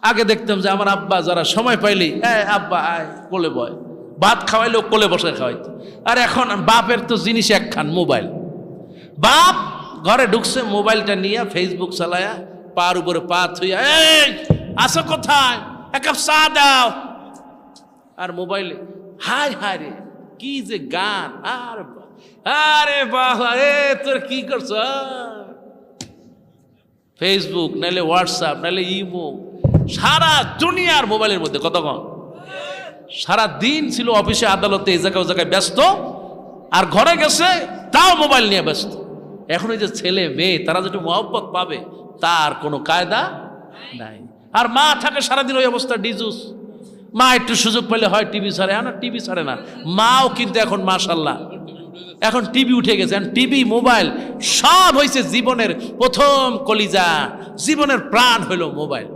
আগে দেখতাম যে আমার আব্বা যারা সময় পাইলেই আব্বা আয় কোলে বয়, ভাত খাওয়াইলেও কোলে বসে খাওয়াইতো। আর এখন বাপের তো জিনিস একখান, মোবাইল। বাপ ঘরে ঢুকছে, মোবাইলটা নিয়ে ফেসবুক চালায়া পার উপরে পা থুইয়া, এই আসো কোথায়, এক কাপ চা দাও। আর মোবাইলে হায় হায় রে কি যে গান, আর আরে বাবা এ তোর কি করছ, ফেসবুক নাইলে হোয়াটসঅ্যাপ নাইলে ইমো, সারা দুনিয়ার মোবাইলের মধ্যে। কতক্ষণ সারা দিন ছিল অফিসে আদালতে এই জায়গায় ওই জায়গায় ব্যস্ত, আর ঘরে গেছে তাও মোবাইল নিয়ে ব্যস্ত। এখন এই যে ছেলে মেয়ে তারা যেটা মহব্বত পাবে তার কোনো কায়দা নাই। আর মা থাকে সারাদিন ওই অবস্থা ডিজুস। মা একটু সুযোগ পেলে হয় টিভি ছাড়ে, না টিভি ছাড়ে না। মাও কিন্তু এখন মাশাল্লাহ এখন টিভি উঠে গেছে, টিভি মোবাইল সব হয়েছে জীবনের প্রথম কলিজা, জীবনের প্রাণ হইল মোবাইল।